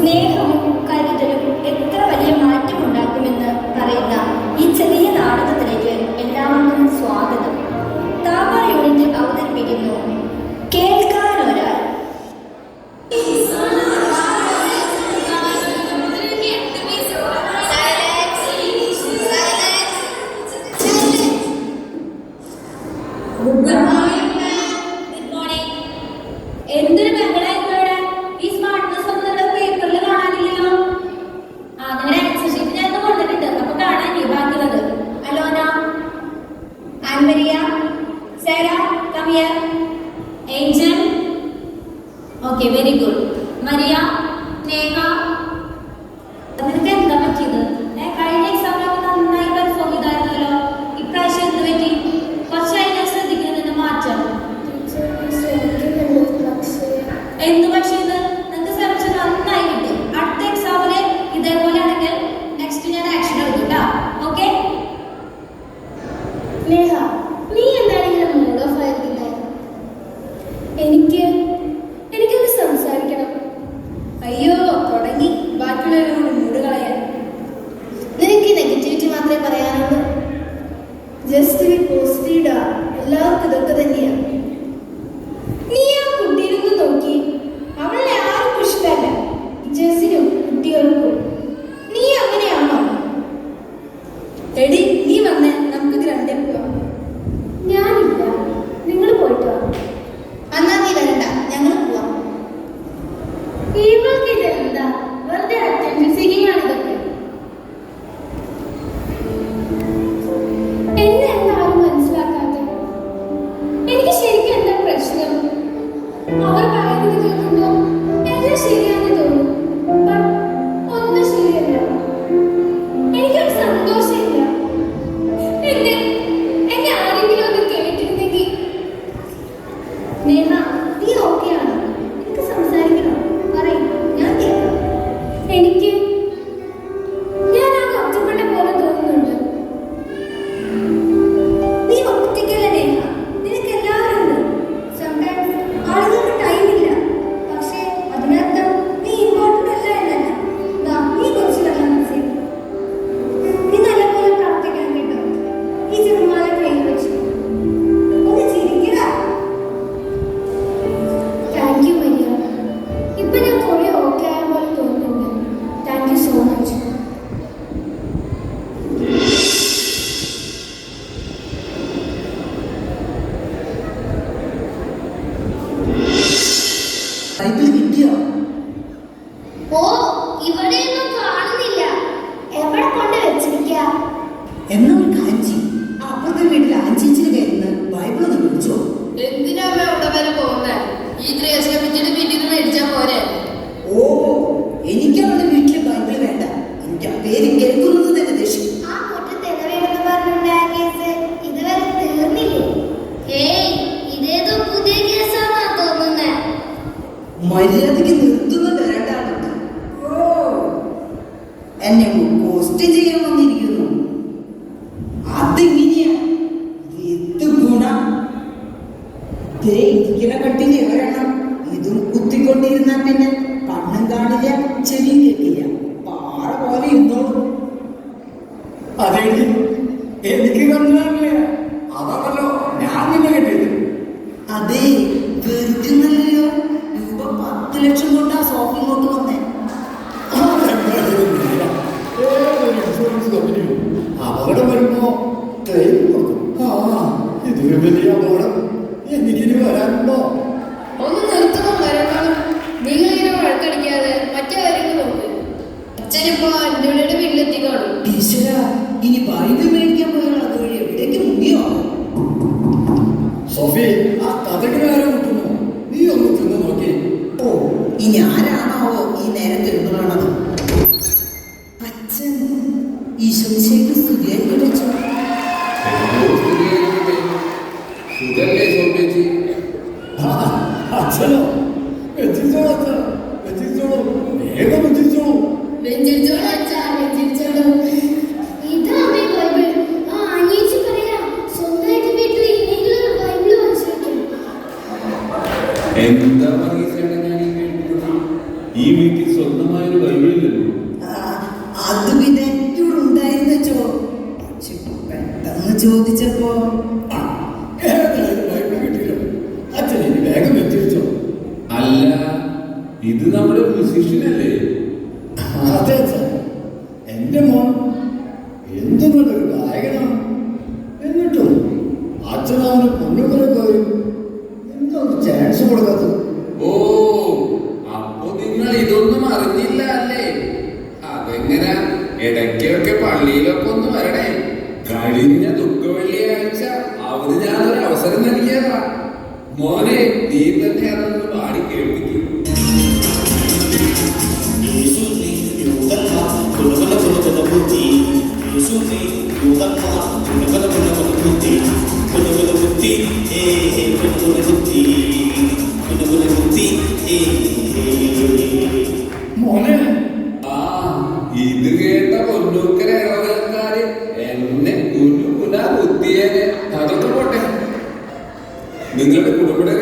സ്നേഹവും കരുതലും എത്ര വലിയ മാറ്റമുണ്ടാക്കുമെന്ന് പറയുന്ന ഈ ചെറിയ നാടകത്തിലേക്ക് എല്ലാവർക്കും സ്വാഗതം. താമര യൂണിറ്റ് അവതരിപ്പിക്കുന്നു കേൾക്കാനൊരാൾ. എന്തൊരു ബഹളായിരുന്നു ഈ സ്മാർട്ട്നെസ് ഒന്നും നമ്മുടെ പേപ്പറിൽ കാണാനില്ലല്ലോ. അങ്ങനെ ആൻസർ ഷീറ്റ് ഞാൻ കൊണ്ടിട്ടുണ്ട്, അപ്പൊ കാണാനില്ലേ ബാക്കിയുള്ളത്. Alona, Annmaria, Sara, come here. Angel, okay, very good. Maria, Neha, നിനക്ക് എന്താ പറ്റിയത്? കഴിഞ്ഞ എക്സാമിലൊക്കെ നന്നായി പെർഫോം ചെയ്തായിരുന്നല്ലോ. ഇപ്രാവശ്യം എന്ത് പറ്റി? കുറച്ചായി ഞാൻ ശ്രദ്ധിക്കുന്നതിന് മാറ്റം. എന്ത് പക്ഷേ നിങ്ങൾക്ക് ശ്രമിച്ച് നന്നായി കിട്ടും. അടുത്ത എക്സാമിന് ഇതേപോലെ ആണെങ്കിൽ നെക്സ്റ്റ് ഞാൻ ആക്ഷൻ എടുക്കും കേട്ടോ. ഓക്കെ നേഹ, നീ എന്താണ് ഇങ്ങനെ മൂഡ് ഓഫ് ആയിരിക്കുന്നത്? എനിക്കൊന്ന് സംസാരിക്കണം. അയ്യോ, തുടങ്ങി ബാക്കിയുള്ളവരോട് മൂഡ് കളയാൻ. നിനക്ക് നെഗറ്റിവിറ്റി മാത്രമേ പറയാനുള്ളൂ. Just be positive. എല്ലാവർക്കും ഇതൊക്കെ തന്നെയാണ്. നീ ആ കുട്ടിയിലൊന്ന് നോക്കി, അവളെ ആർക്കും ഇഷ്ടമല്ല, ജസ്സിനും കുട്ടികൾക്കും. നീ അങ്ങനെയാണോ? എടി, നീ വന്നേ, നമുക്ക് ഗ്രണ്ടേ പോവാം. ഞാനില്ല, നിങ്ങൾ പോയിട്ടോ. എന്നാ നീ വരണ്ട, ഞങ്ങൾ പോവാം. ഇവൾക്ക് ഇതെന്താ? വെറുതെ അറ്റൻഷൻ സീക്കിംഗ് ആണ് ഇതൊക്കെ. എന്നെ എന്താരും മനസ്സിലാക്കാതെ. എനിക്ക് ശരിക്കും എന്താ പ്രശ്നം? അവർ പറയുന്നത് കേൾക്കുമ്പോ എല്ലാം ശരിയാണെന്ന് തോന്നും. ഒന്നും ശരിയല്ല. എനിക്കൊരു സന്തോഷമില്ല. എന്നെ ആരെങ്കിലും ഒന്ന് കേട്ടിരുന്നെങ്കിൽ. നേഹ, നീ ഓക്കെയാണോ? എനിക്ക് സംസാരിക്കണം. പറയും, ഞാൻ കേൾക്കാം. ഞാൻ ആ ഒറ്റപ്പെട്ട പോലെ തോന്നുന്നുണ്ട്. നീ ഒറ്റയ്ക്കല്ല നേഹ, നിനക്ക് എല്ലാവരും ഉണ്ട്. സംടൈംസ് ആളുകൾക്ക് ടൈമില്ല. പക്ഷേ അതിനർത്ഥം നീ ഇമ്പോർട്ടൻ്റ് അല്ല എന്നല്ല. നീ കുറച്ച് വെള്ളം മനസ്സിൽ. നീ നല്ലപോലെ പ്രാർത്ഥിക്കണം കേട്ടോ. ഈ ചെറുമാല കയ്യിൽ വെച്ചു ഒന്ന് ചിരിക്കുക. Thank you Maria. ഇപ്പൊ ഞാൻ കുറെ ഓക്കെ ആയ പോലെ തോന്നുന്നുണ്ട്. Thank you so much. Bible കിട്ടിയോ? ഓ, ഇവിടെയൊന്നും കാണുന്നില്ല. എവിടെ കൊണ്ട് വെച്ചിരിക്കുക? എന്നാ ഒരു കാര്യം ചെയ്യ്. അപ്പുറത്തെ വീട്ടിൽ ആഞ്ചേച്ചിയുടെ കയ്യിൽ നിന്ന് ബൈബിൾ ഒന്ന് പിടിച്ചോ. എന്തിനാ അമ്മ അവിടെ വരെ പോകുന്നേ? ഈ ഗ്രേസ് കമ്മിറ്റിയുടെ വീട്ടിൽ നിന്ന് മേടിച്ചാ പോരെ? ഓ, എനിക്ക് അവളുടെ വീട്ടിലെ ബൈബിൾ വേണ്ട. എനിക്ക് ആ പേര് കേൾക്കുന്നത് തന്നെ ദേഷ്യം. ആ മുറ്റത്ത് എതിരെന്ന് പറഞ്ഞുണ്ടായ കേസ് ഇതുവരെ തീർന്നില്ലേ? ഏയ്, ഇതേതോ പുതിയ കേസാന്നാ തോന്നുന്നേ. മര്യാദയ്ക്ക് നിർത്തുന്നത് വേണ്ടാണ്. ഓ, എന്നെ ക്വസ്റ്റ്യൻ ചെയ്യാൻ വന്നിരിക്കുന്നു. അതെങ്ങനെയാ? എന്ത് ഗുണം? ഇരിക്കുന്ന കട്ടില് ഒരെണ്ണം ഇതും കുത്തിക്കൊണ്ടിരുന്നാ പിന്നെ കണ്ണും കാണില്ല, ചെവിയും കേൾക്കില്ല. പാറ പോലെ ഇരുന്നോളൂ. അതെ, എനിക്ക് കണ്ടില്ല. അതാണല്ലോ ഞാൻ നിന്നെ കിട്ടിയത്. അതെ, വെറുതെ നല്ലയോ. രൂപ 10 ലക്ഷം കൊണ്ടാ സോഫ ഇങ്ങോട്ട് വന്നേ. ഏതൊരു ഇൻഷുറൻസ് കമ്പനിയും അപകടം വരുമ്പോ ക്ലെയിം കൊടുക്കും. ഇതൊരു വലിയ അപകടം എനിക്കിനി വരാനുണ്ടോ? ഒന്ന് നിർത്തുമ്പോൾ വരണം. നിങ്ങൾ ഇങ്ങനെ വഴക്കടിക്കാതെ മറ്റു കാര്യങ്ങൾ നോക്ക്. അച്ഛനിപ്പോ അന്റോണിയുടെ വീട്ടിലെത്തി കാണും. ഈശ്വര, ഇനി ബൈബിൾ മേടിക്കാൻ പോയാൽ അതുവഴി എവിടേക്ക് മുങ്ങിയോ? സോഫി, ആ കഥകിനാരോ മുട്ടുന്നു. നീ ഒന്ന് തിന്ന് നോക്കി. ഓ, ഇനി ആരാണാവോ ഈ നേരത്തെ എഴുന്നള്ളണത്? അച്ഛൻ ഈശോയ്ക്ക് സ്തുതിയായി വെച്ചു. അച്ഛനോ? എത്തിച്ചോളൂ അച്ഛ, എത്തിച്ചോളൂ, വേഗം എത്തിച്ചോളൂ. വെഞ്ചരിച്ചോളൂ അച്ഛാ, വെഞ്ചരിച്ചോളൂ. ഇതാണ് ബൈബിൾ. ആ അനിയച്ചി പറയാ, സ്വന്തമായിട്ട് വീട്ടിൽ ഇല്ലെങ്കിൽ ബൈബിൾ വായിച്ചു വെക്കണം. എന്താ ഞാൻ ഈ കേൾക്കുന്നത്? ഈ വീട്ടിൽ സ്വന്തമായൊരു ബൈബിളില്ലല്ലോ. അത് പിന്നെ ഇവിടെ ഉണ്ടായിരുന്നു വെച്ചോ. പക്ഷെ പെട്ടെന്ന് ചോദിച്ചപ്പോ ആ, ഏതായാലും ബൈബിൾ കിട്ടിയല്ലോ. അച്ഛൻ ഇനി വേഗം വെച്ചിരിച്ചോ. അല്ല, ഇത് നമ്മുടെ മ്യൂസീഷ്യനല്ലേ? അതെ അച്ഛൻ, എന്റെ മോൻ എന്തു നല്ലൊരു ഗായകനാണ്. എന്നിട്ടും അച്ഛൻ അവന് പൊന്നുകളൊക്കെ എന്താ ഒരു ചാൻസ് കൊടുക്കാത്തത്? ഓ, അപ്പൊ നിങ്ങൾ ഇതൊന്നും അറിഞ്ഞില്ല അല്ലേ? അതെങ്ങനെ? ഇടയ്ക്കൊക്കെ പള്ളിയിലൊക്കെ ഒന്ന് വരണേ. കഴിഞ്ഞ ദുഃഖ വെള്ളിയാഴ്ച അവന് ഞാനൊരു അവസരം നൽകിയതാ. മോനെ, നീ തന്നെ അതൊന്ന് പാടി കേൾപ്പിക്കും. മോനെ, ആ, ഇത് കേട്ട പൊന്നൂക്കര ഇറങ്ങാര് എന്നെ കുനുകുന കുത്തിയേനെ. അതൊക്കെ പോട്ടെ, നിങ്ങളുടെ കുടുംബടേ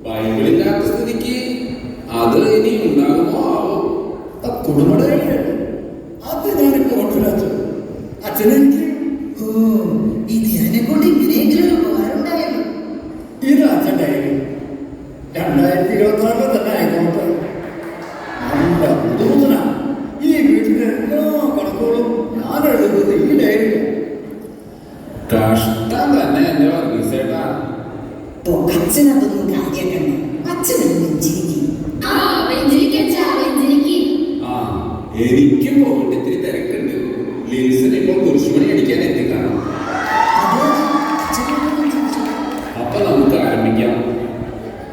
ബൈബിളില്ലാത്ത സ്ഥിതിക്ക് അത് ഇനി ഉണ്ടാകുമോ ആവോ? ആ കുടുംബടേ അത് ഞാനിപ്പോ കൊണ്ടുവരാത്ത അച്ഛനെനിക്ക് ഓ, ഇത് എന്നെ കൊണ്ട് ഇങ്ങനെയെങ്കിലും ഒരു ഉപകാരം ഉണ്ടായല്ലോ. ഇത് അച്ഛൻ്റെ കയ്യിൽ 2026 തന്നെ ആയിക്കോട്ടെ. നല്ല പുതുമുതന ഈ വീട്ടിലെ എല്ലാ കണക്കുകളും ഞാൻ എഴുതുന്നത് ഈ ഡയറിയിൽ. കഷ്ടം തന്നെ എന്റെ വർഗീസേട്ടാ. അപ്പൊ അച്ഛനതൊന്നും കാര്യാക്കണ്ട. അച്ഛനൊന്നും നെഞ്ചിരിക്കും. ആ വെഞ്ചിരിക്ക് അച്ഛാ, വെഞ്ചിരിക്ക്. ആ, എനിക്കും പോകേണ്ട ഇത്തിരി തിരക്കുണ്ട്. ലിൻസിന് ഇപ്പോൾ കുരിശുമണി അടിക്കാൻ എത്തിക്കാണും. അപ്പൊ നമുക്ക് ആരംഭിക്കാം.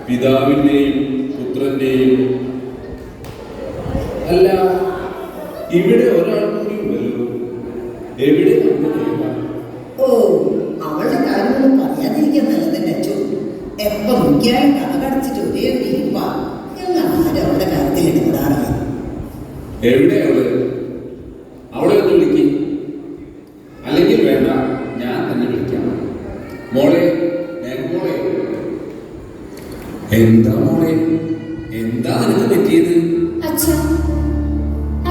പിതാവിന്റെയും പുത്രന്റെയും. അല്ല, ഇവിടെ ഒരാൾ കൂടി ഉണ്ടല്ലോ. എവിടെ നമ്മുടെ രേഖ? ഓ, അവളുടെ കാര്യമൊന്നും പറയാതിരിക്കാൻ നല്ലതന്നെ അച്ഛോ. എപ്പോ നോക്കിയാലും കഥ കടച്ചിട്ട് ഒരേ ഒരു ഇരിപ്പാ. ഞങ്ങൾ ആരും അവളുടെ കാര്യത്തിൽ ഇടപെടാറില്ല. എവിടെ അവള്? അവളെ ഒന്ന് വിളിക്ക്. അല്ലെങ്കിൽ വേണ്ട, ഞാൻ തന്നെ വിളിക്കാം. മോളെ, മോളെ. എന്താ മോളെ, എന്താ നിനക്ക് പറ്റിയത്? അച്ഛാ,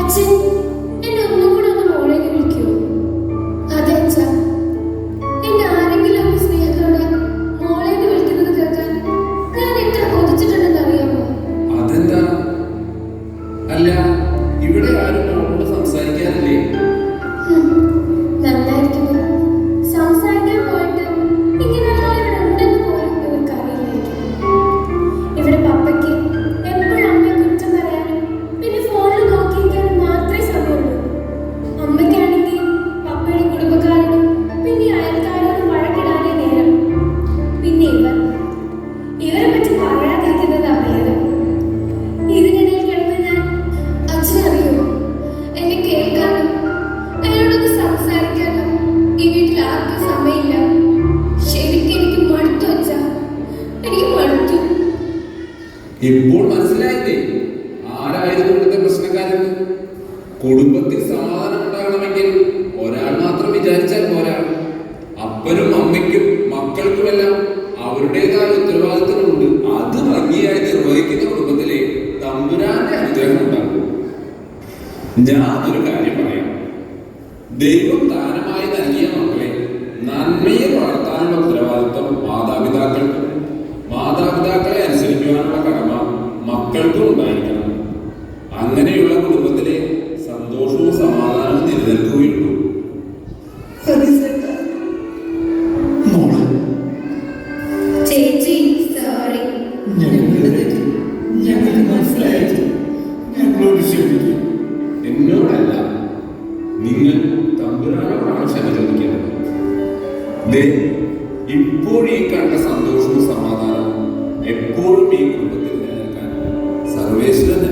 അച്ഛൻ എന്നെ ഒന്നും കൂടെ ഒന്ന് മോളേക്ക് വിളിക്കുമോ? അതെ അച്ഛാ, എന്നെ ആരെങ്കിലും ഒന്ന് സ്നേഹത്തോടെ മോളേക്ക് വിളിക്കുന്നത് കേൾക്കാൻ ഞാൻ എത്ര കൊതിച്ചിട്ടുണ്ടെന്ന് അറിയാമോ? അതെന്താ? അല്ല, ഇവിടെ ആരും മോളോട് സംസാരിക്കാറില്ലേ? നന്നായിരിക്കുന്നു. സംസാരിക്കാൻ പോയിട്ട് ഇങ്ങനെ ഒരാൾ ഇവിടെ ഉണ്ടെന്ന് പോലും ഇവർക്ക് അറിയില്ലായിരിക്കും. ഇവിടെ പപ്പയ്ക്ക് എപ്പോഴും അമ്മയെ കുറ്റം പറയാനും പിന്നെ ഫോണിൽ നോക്കിയിരിക്കാനും മാത്രമേ സമയമുള്ളൂ. അമ്മയ്ക്കാണെങ്കിൽ പപ്പയുടെ കുടുംബക്കാരോടും പിന്നെ അയൽക്കാരോടും വഴക്കിടാനേ നേരം. പിന്നെ ഇവരെ പറ്റി പറയാതിരിക്കുന്നതാ ഭേദം. ഇതിനിടയിൽ കിടന്ന് ഞാൻ അച്ഛനറിയോ, എന്നെ കേൾക്കാനും എന്നോടൊന്ന് സംസാരിക്കാനും ഈ വീട്ടിൽ ആർക്കും സമയമില്ല. ശരിക്കും എനിക്ക് മടുത്തു അച്ഛാ, എനിക്ക് മടുത്തു. ഇപ്പോൾ മനസ്സിലായില്ലേ ആരായിരുന്നു ഇവിടുത്തെ പ്രശ്നക്കാരെന്ന്? കുടുംബത്തിൽ സമാധാനം ഉണ്ടാകണമെങ്കിൽ ഒരാൾ മാത്രം വിചാരിച്ചാൽ പോരാ. അപ്പനും അമ്മയ്ക്കും മക്കൾക്കുമെല്ലാം അവരുടേതായ ഉത്തരവാദിത്തങ്ങളുണ്ട്. അത് ഭംഗിയായി നിർവഹിക്കുന്ന കുടുംബത്തിലെ തമ്പുരാന്റെ അനുഗ്രഹം ഉണ്ടാകും. ഞാനൊരു കാര്യം പറയാം. ദൈവം ദാനമായി നൽകിയ മക്കളെ നന്മയെ വളർത്താനുള്ള ഉത്തരവാദിത്വം മാതാപിതാക്കൾക്കും മാതാപിതാക്കളെ അനുസരിക്കുവാനുള്ള കടമ മക്കൾക്കും ഉണ്ടായിരിക്കണം. അങ്ങനെയുള്ള കുടുംബത്തിലെ സന്തോഷവും സമാധാനവും നിലനിൽക്കുകയുള്ളൂ. മോളെ, ചേച്ചി സോറി. ഞങ്ങൾക്ക് മനസ്സിലായത് ഞങ്ങളോട് ക്ഷമിക്കും. എന്നോടല്ല, നിങ്ങൾ തമ്പുരാനോടാണ് ക്ഷമ ചോദിക്കേണ്ടത്. ദേ, ഇപ്പോൾ ഈ കണ്ട സന്തോഷവും സമാധാനവും എപ്പോഴും ഈ കുടുംബത്തിൽ നിലനിൽക്കാൻ സർവേശ്വരൻ